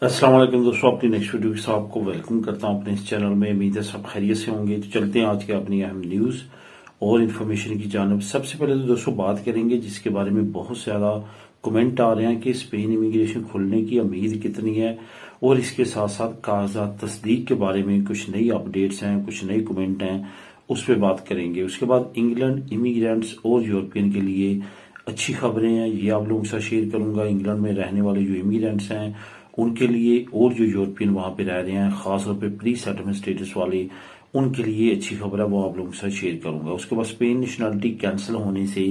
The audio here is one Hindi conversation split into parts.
अस्सलाम वालेकुम दोस्तों, अपनी नेक्स्ट वीडियो के साथ आपको वेलकम करता हूं अपने इस चैनल में। उम्मीद है सब खैरियत से होंगे। तो चलते हैं आज के अपनी अहम न्यूज़ और इन्फॉर्मेशन की जानब। सबसे पहले तो दोस्तों बात करेंगे जिसके बारे में बहुत ज़्यादा कमेंट आ रहे हैं कि स्पेन इमिग्रेशन खुलने की उम्मीद कितनी है, और इसके साथ साथ कागजात तस्दीक के बारे में कुछ नई अपडेट्स हैं, कुछ नए कमेंट हैं, उस पर बात करेंगे। उसके बाद इंग्लैंड इमिग्रेंट्स और यूरोपियन के लिए अच्छी खबरें हैं, ये आप लोगों के साथ शेयर करूंगा। इंग्लैंड में रहने वाले जो इमिग्रेंट्स हैं उनके लिए, और जो यूरोपियन वहां पे रह रहे हैं खासतौर पे प्री सेटलमेंट स्टेटस वाले, उनके लिए अच्छी खबर है, वो आप लोगों के साथ शेयर करूंगा। उसके बाद स्पेन नेशनलिटी कैंसिल होने से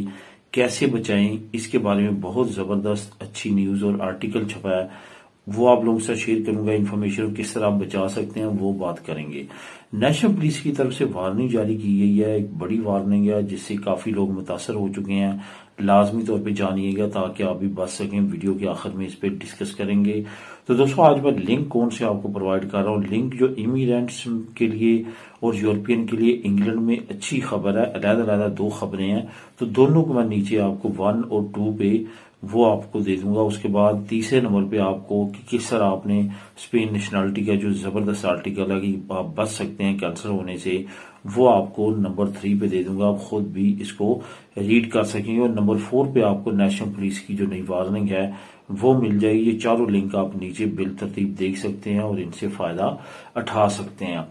कैसे बचाएं, इसके बारे में बहुत जबरदस्त अच्छी न्यूज और आर्टिकल छपा है, वो आप लोगों के साथ शेयर करूंगा। इन्फॉर्मेशन किस तरह आप बचा सकते हैं वो बात करेंगे। नेशनल पुलिस की तरफ से वार्निंग जारी की गई है, एक बड़ी वार्निंग है जिससे काफी लोग मुतासर हो चुके हैं। लाजमी तौर पे जानिएगा ताकि आप भी बच सकें। वीडियो के आखिर में इस पर डिस्कस करेंगे। तो दोस्तों आज मैं लिंक कौन से आपको प्रोवाइड कर रहा हूँ, लिंक जो इमिग्रेंट्स के लिए और यूरोपियन के लिए इंग्लैंड में अच्छी खबर है। अलग-अलग दो खबरें हैं, तो दोनों को मैं नीचे आपको 1 और 2 पे वो आपको दे दूंगा। उसके बाद तीसरे नंबर पे आपको कि किस तरह आपने स्पेन नेशनलिटी का जो जबरदस्त आर्टिकल है कि आप बच सकते हैं कैंसर होने से, वो आपको नंबर 3 पे दे दूंगा। आप खुद भी इसको रीड कर सकेंगे। और नंबर 4 पे आपको नेशनल पुलिस की जो नई वार्निंग है वो मिल जाएगी। ये चारों लिंक आप नीचे बिल तरतीब देख सकते हैं और इनसे फायदा उठा सकते हैं।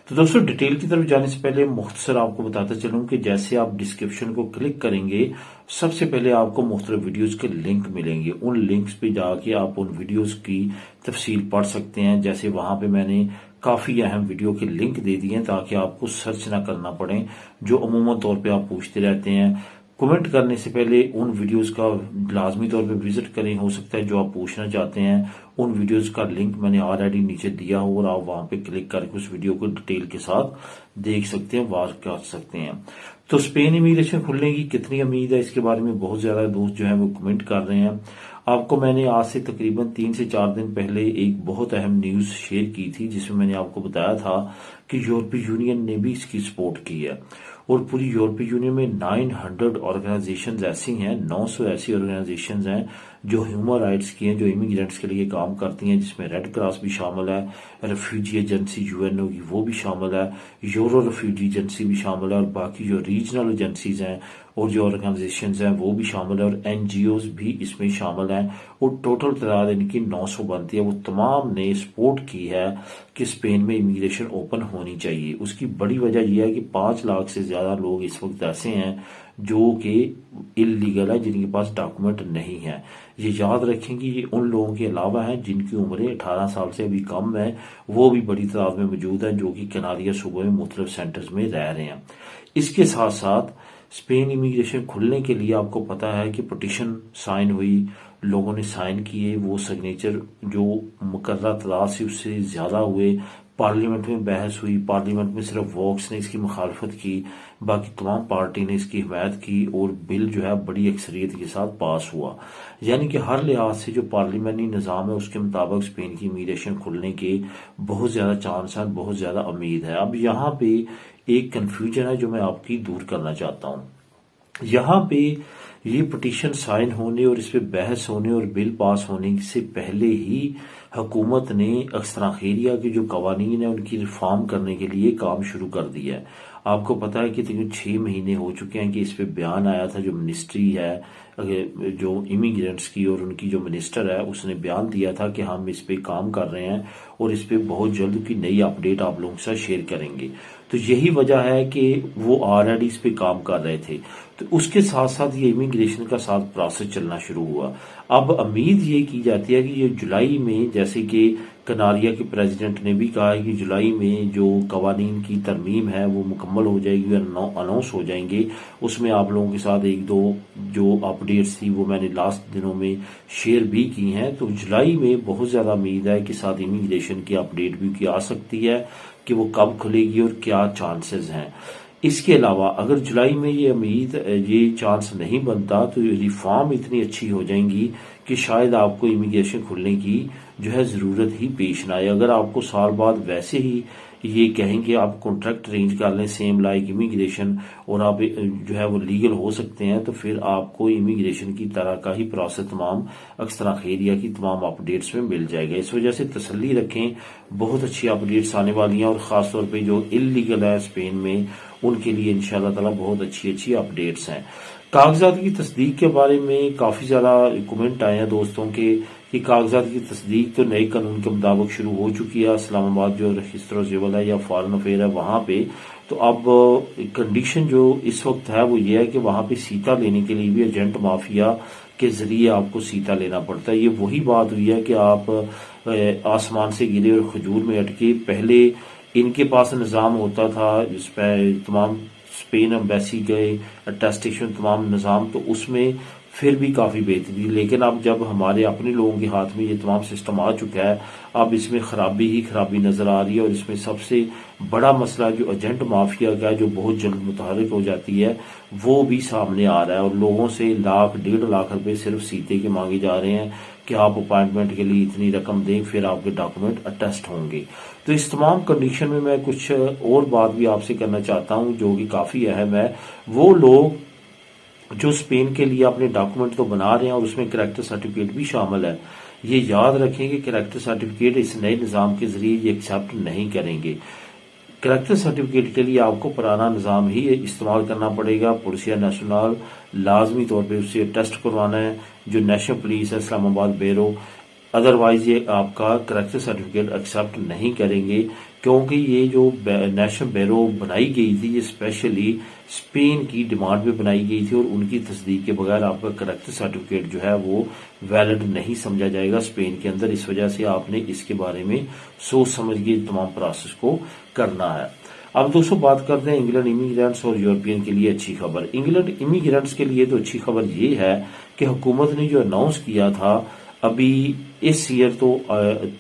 तो दोस्तों डिटेल की तरफ जाने से पहले मुख्तसर आपको बताता चलूं कि जैसे आप डिस्क्रिप्शन को क्लिक करेंगे, सबसे पहले आपको मुख्तलिफ वीडियोस के लिंक मिलेंगे। उन लिंक्स पे जाके आप उन वीडियोस की तफसील पढ़ सकते हैं। जैसे वहां पे मैंने काफी अहम वीडियो के लिंक दे दिए हैं ताकि आपको सर्च ना करना पड़े, जो अमूमन तौर पे आप पूछते रहते हैं। कमेंट करने से पहले उन वीडियोस का लाजमी तौर पे विजिट करें। हो सकता है जो आप पूछना चाहते हैं उन वीडियोस का लिंक मैंने ऑलरेडी नीचे दिया हो और आप वहां पे क्लिक करके उस वीडियो को डिटेल के साथ देख सकते हैं, वाच कर सकते हैं। तो स्पेन इमिग्रेशन खुलने की कितनी उम्मीद है, इसके बारे में बहुत ज्यादा दोस्त जो है वो कमेंट कर रहे हैं। आपको मैंने आज से तकरीबन 3 से 4 दिन पहले एक बहुत अहम न्यूज शेयर की थी जिसमें मैंने आपको बताया था कि यूरोपीय यूनियन ने भी इसकी सपोर्ट की है। और पूरी यूरोपीय यूनियन में 900 ऑर्गेनाइजेशंस ऐसी हैं, 900 ऐसी ऑर्गेनाइजेशंस हैं जो ह्यूमन राइट्स की हैं, जो इमिग्रेंट्स के लिए काम करती हैं, जिसमें रेड क्रॉस भी शामिल है, रेफ्यूजी एजेंसी यूएनओ की वो भी शामिल है, यूरो रेफ्यूजी एजेंसी भी शामिल है, और बाकी जो रीजनल एजेंसीज हैं और जो ऑर्गेनाइजेशंस हैं वो भी शामिल है, और एनजीओज भी इसमें शामिल हैं। और टोटल तादाद इनकी 900 बनती है। वो तमाम ने सपोर्ट की है कि स्पेन में इमिग्रेशन ओपन होनी चाहिए। उसकी बड़ी वजह यह है कि 5 लाख से ज्यादा लोग इस वक्त ऐसे हैं जो कि इलीगल है, जिनके पास डॉक्यूमेंट नहीं है। ये याद रखें कि ये उन लोगों के अलावा हैं जिनकी उम्रें 18 साल से अभी कम है, वो भी बड़ी तादाद में मौजूद है जो कि कनारिया सूबे में मुख्तलिफ सेंटर्स में रह रहे हैं। इसके साथ साथ स्पेन इमिग्रेशन खुलने के लिए आपको पता है कि पिटीशन साइन हुई, लोगों ने साइन किए, वो सिग्नेचर जो मुकर्रर तादाद से उससे ज्यादा हुए। पार्लियामेंट में बहस हुई, पार्लियामेंट में सिर्फ वॉक्स ने इसकी मुखालफत की, बाकी तमाम पार्टी ने इसकी हिमायत की, और बिल जो है बड़ी अक्सरियत के साथ पास हुआ। यानी कि हर लिहाज से जो पार्लियामेंटी निज़ाम है उसके मुताबिक स्पेन की इमिग्रेशन खुलने के बहुत ज्यादा चांस है, बहुत ज्यादा उम्मीद है। अब यहाँ पे एक कंफ्यूजन है जो मैं आपकी दूर करना चाहता हूँ। यहाँ पे ये पिटीशन साइन होने और इस पे बहस होने और बिल पास होने से पहले ही हुकूमत ने अक्सराखेरिया के जो कवानीन है उनकी रिफॉर्म करने के लिए काम शुरू कर दिया है। आपको पता है कि तकरीबन 6 महीने हो चुके हैं कि इस पे बयान आया था। जो मिनिस्ट्री है जो इमिग्रेंट्स की और उनकी जो मिनिस्टर है उसने बयान दिया था कि हम इस पे काम कर रहे हैं और इस पे बहुत जल्द की नई अपडेट आप लोगों के साथ शेयर करेंगे। तो यही वजह है कि वो ऑलरेडी इस पे काम कर रहे थे। तो उसके साथ साथ ये इमिग्रेशन का साथ प्रोसेस चलना शुरू हुआ। अब उम्मीद ये की जाती है कि ये जुलाई में, जैसे कि कनारिया के प्रेसिडेंट ने भी कहा है कि जुलाई में जो कवानीन की तरमीम है वो मुकम्मल हो जाएगी और अनाउंस हो जाएंगे। उसमें आप लोगों के साथ एक दो जो अपडेट्स थी वो मैंने लास्ट दिनों में शेयर भी की हैं। तो जुलाई में बहुत ज्यादा उम्मीद है कि साथ इमिग्रेशन की अपडेट भी की आ सकती है कि वो कब खुलेगी और क्या चांसेस हैं। इसके अलावा अगर जुलाई में ये चांस नहीं बनता तो रिफॉर्म इतनी अच्छी हो जाएंगी कि शायद आपको इमिग्रेशन खुलने की जो है जरूरत ही पेश ना आए। अगर आपको साल बाद वैसे ही ये कहेंगे आप कॉन्ट्रैक्ट अरेंज कर लें सेम लाइक इमिग्रेशन, और आप जो है वो लीगल हो सकते हैं, तो फिर आपको इमिग्रेशन की तरह का ही प्रोसेस तमाम अक्सर खैरिया की तमाम अपडेट्स में मिल जाएगा। इस वजह से तसल्ली रखें, बहुत अच्छी अपडेट्स आने वाली हैं, और खासतौर पर जो इलीगल है स्पेन में उनके लिए इंशाल्लाह ताला बहुत अच्छी अच्छी अपडेट्स हैं। कागजात की तस्दीक के बारे में काफ़ी ज़्यादा कमेंट आए हैं दोस्तों के कि कागजात की तस्दीक तो नए कानून के मुताबिक शुरू हो चुकी है। इस्लामाबाद जो रजिस्टर सिविल है या फॉरेन अफेयर है वहाँ पे, तो अब कंडीशन जो इस वक्त है वो ये है कि वहाँ पे सीता लेने के लिए भी एजेंट माफिया के जरिए आपको सीता लेना पड़ता है। ये वही बात हुई है कि आप आसमान से गिरे और खजूर में अटके। पहले इनके पास निज़ाम होता था इस पर तमाम स्पेन एम्बेसी गए अटेस्टेशन तमाम निज़ाम, तो उसमें फिर भी काफ़ी बेहतरी, लेकिन अब जब हमारे अपने लोगों के हाथ में ये तमाम सिस्टम आ चुका है, अब इसमें खराबी ही खराबी नज़र आ रही है। और इसमें सबसे बड़ा मसला जो एजेंट माफिया का है, जो बहुत जल्द मुतहरक हो जाती है, वो भी सामने आ रहा है। और लोगों से लाख 1.5 लाख रुपए सिर्फ सीते के मांगे जा रहे हैं कि आप अपॉइंटमेंट के लिए इतनी रकम दें, फिर आपके डॉक्यूमेंट अटेस्ट होंगे। तो इस तमाम कंडीशन में मैं कुछ और बात भी आपसे करना चाहता हूं जो कि काफ़ी अहम है। वो लोग जो स्पेन के लिए अपने डॉक्यूमेंट तो बना रहे हैं और उसमें कैरेक्टर सर्टिफिकेट भी शामिल है, ये याद रखें कि कैरेक्टर सर्टिफिकेट इस नए निज़ाम के जरिए ये एक्सेप्ट नहीं करेंगे। कैरेक्टर सर्टिफिकेट के लिए आपको पुराना निज़ाम ही इस्तेमाल करना पड़ेगा। पुलिसिया नेशनल लाजमी तौर पे उससे टेस्ट करवाना है, जो नेशनल पुलिस है इस्लामाबाद ब्यूरो, अदरवाइज ये आपका कैरेक्टर सर्टिफिकेट एक्सेप्ट नहीं करेंगे, क्योंकि ये जो नेशनल ब्यूरो बनाई गई थी ये स्पेशली स्पेन की डिमांड पे बनाई गई थी, और उनकी तस्दीक के बगैर आपका कैरेक्टर सर्टिफिकेट जो है वो वैलिड नहीं समझा जाएगा स्पेन के अंदर। इस वजह से आपने इसके बारे में सोच समझ के तमाम प्रोसेस को करना है। अब दोस्तों बात करते हैं इंग्लैंड इमिग्रेंट्स और यूरोपियन के लिए अच्छी खबर। इंग्लैंड इमिग्रेंट्स के लिए तो अच्छी खबर ये है कि हुकूमत ने जो अनाउंस किया था अभी इस ईयर, तो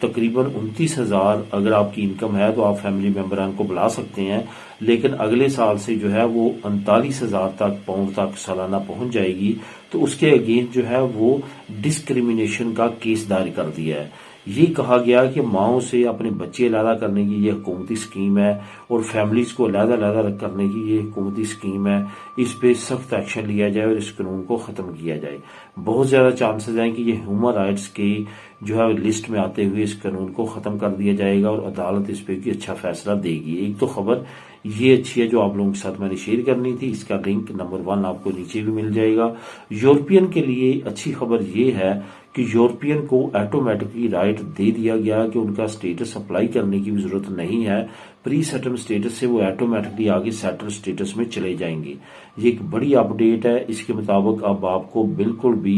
तकरीबन 29,000 अगर आपकी इनकम है तो आप फैमिली मेंबरान को बुला सकते हैं, लेकिन अगले साल से जो है वो 39,000 तक पाउंड तक सालाना पहुंच जाएगी। तो उसके अगेंस्ट जो है वो डिस्क्रिमिनेशन का केस दायर कर दिया है। ये कहा गया कि माओ से अपने बच्चे अलहदा करने की ये हुकूमती स्कीम है, और फैमिलीज को अलहदा करने की ये हुकूमती स्कीम है। इस पे सख्त एक्शन लिया जाए और इस कानून को ख़त्म किया जाए। बहुत ज़्यादा चांसेस हैं कि ये ह्यूमन राइट्स की जो है लिस्ट में आते हुए इस कानून को ख़त्म कर दिया जाएगा, और अदालत इस पे की अच्छा फैसला देगी। एक तो खबर ये अच्छी है जो आप लोगों के साथ मैंने शेयर करनी थी, इसका लिंक नंबर 1 आपको नीचे भी मिल जाएगा। यूरोपियन के लिए अच्छी खबर ये है कि यूरोपियन को ऑटोमेटिकली राइट दे दिया गया कि उनका स्टेटस अप्लाई करने की भी जरूरत नहीं है। प्री सेटल स्टेटस से वो ऑटोमेटिकली आगे सेटल स्टेटस में चले जाएंगे। ये एक बड़ी अपडेट है। इसके मुताबिक अब आपको बिल्कुल भी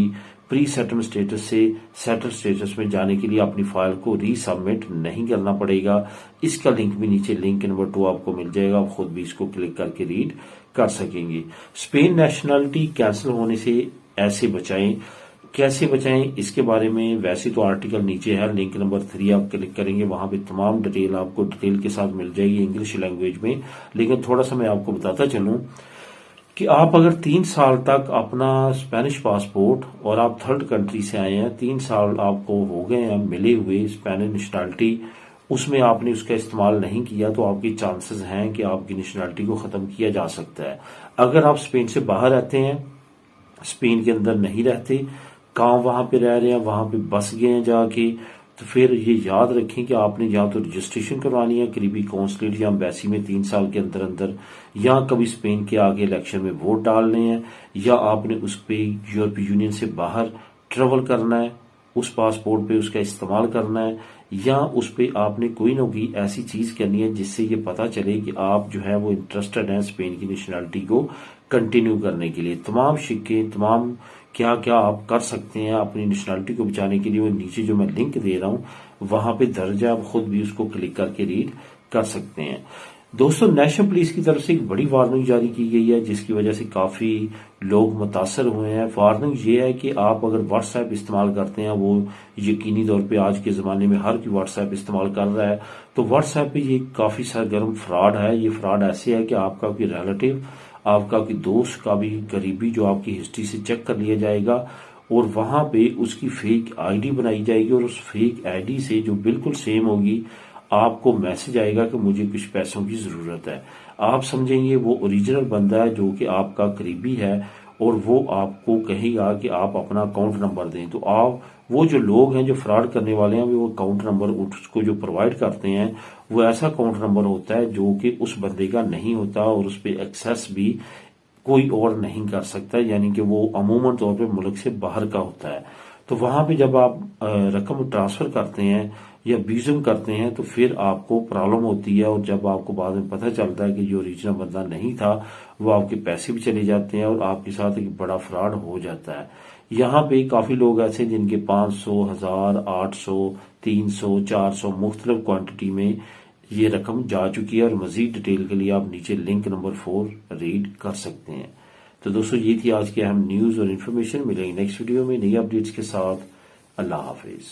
प्री सेटल स्टेटस से सेटल स्टेटस में जाने के लिए अपनी फाइल को रीसबमिट नहीं करना पड़ेगा। इसका लिंक भी नीचे लिंक नंबर 2 आपको मिल जाएगा, आप खुद भी इसको क्लिक करके रीड कर सकेंगे। स्पेन नेशनलिटी कैंसिल होने से ऐसे बचाएं, कैसे बचाएं इसके बारे में वैसे तो आर्टिकल नीचे है, लिंक नंबर 3 आप क्लिक करेंगे, वहां पे तमाम डिटेल आपको डिटेल के साथ मिल जाएगी इंग्लिश लैंग्वेज में। लेकिन थोड़ा सा मैं आपको बताता चलूं कि आप अगर 3 साल तक अपना स्पेनिश पासपोर्ट और आप थर्ड कंट्री से आए हैं, 3 साल आपको हो गए हैं मिले हुए स्पेनिश नेशनलिटी, उसमें आपने उसका इस्तेमाल नहीं किया, तो आपकी चांसेस हैं कि आपकी नेशनलिटी को ख़त्म किया जा सकता है। अगर आप स्पेन से बाहर रहते हैं, स्पेन के अंदर नहीं रहते, काम वहां पे रह रहे हैं, वहां पे बस गए हैं जाके, तो फिर ये याद रखें कि आपने या तो रजिस्ट्रेशन करवानी है करीबी कौंसलेट या एम्बेसी में 3 साल के अंदर अंदर, या कभी स्पेन के आगे इलेक्शन में वोट डालने हैं, या आपने उस पे यूरोपीय यूनियन से बाहर ट्रेवल करना है, उस पासपोर्ट पे उसका इस्तेमाल करना है, या उस पे आपने कोई ना कोई ऐसी चीज करनी है जिससे ये पता चले कि आप जो है वो इंटरेस्टेड हैं स्पेन की नेशनलिटी को कंटिन्यू करने के लिए। तमाम शिक्के, तमाम क्या क्या आप कर सकते हैं अपनी नेशनलिटी को बचाने के लिए, वो नीचे जो मैं लिंक दे रहा हूं वहां पे दर्ज है, आप खुद भी उसको क्लिक करके रीड कर सकते हैं। दोस्तों, नेशनल पुलिस की तरफ से एक बड़ी वार्निंग जारी की गई है जिसकी वजह से काफी लोग मुतासर हुए हैं। वार्निंग ये है कि आप अगर व्हाट्सएप इस्तेमाल करते हैं, वो यकीनी तौर पे आज के जमाने में हर कोई व्हाट्सएप इस्तेमाल कर रहा है, तो व्हाट्सएप पे ये काफी सरगर्म फ्रॉड है। ये फ्रॉड ऐसे है कि आपका कोई रिलेटिव, आपका कोई दोस्त का भी करीबी जो आपकी हिस्ट्री से चेक कर लिया जाएगा, और वहां पे उसकी फेक आईडी बनाई जाएगी, और उस फेक आईडी से जो बिल्कुल सेम होगी आपको मैसेज आएगा कि मुझे कुछ पैसों की जरूरत है। आप समझेंगे वो ओरिजिनल बंदा है जो कि आपका करीबी है और वो आपको कहेगा कि आप अपना अकाउंट नंबर दें। तो आप वो जो लोग हैं जो फ्रॉड करने वाले हैं वो अकाउंट नंबर उसको जो प्रोवाइड करते हैं वो ऐसा अकाउंट नंबर होता है जो कि उस बंदे का नहीं होता और उस पर एक्सेस भी कोई और नहीं कर सकता, यानी कि वो अमूमन तौर पे मुल्क से बाहर का होता है। तो वहां पे जब आप रकम ट्रांसफर करते हैं या बीजम करते हैं तो फिर आपको प्रॉब्लम होती है और जब आपको बाद में पता चलता है कि जो ओरिजिनल बंदा नहीं था वो आपके पैसे भी चले जाते हैं और आपके साथ एक बड़ा फ्रॉड हो जाता है। यहाँ पे काफी लोग ऐसे जिनके 500, 1000, 800, 300, 400 मुख्तलिफ क्वांटिटी में ये रकम जा चुकी है और मजीद डिटेल के लिए आप नीचे लिंक नंबर 4 रीड कर सकते हैं। तो दोस्तों ये थी आज की अहम न्यूज और इन्फॉर्मेशन। मिलेंगे नेक्स्ट वीडियो में नई अपडेट्स के साथ। अल्लाह हाफिज।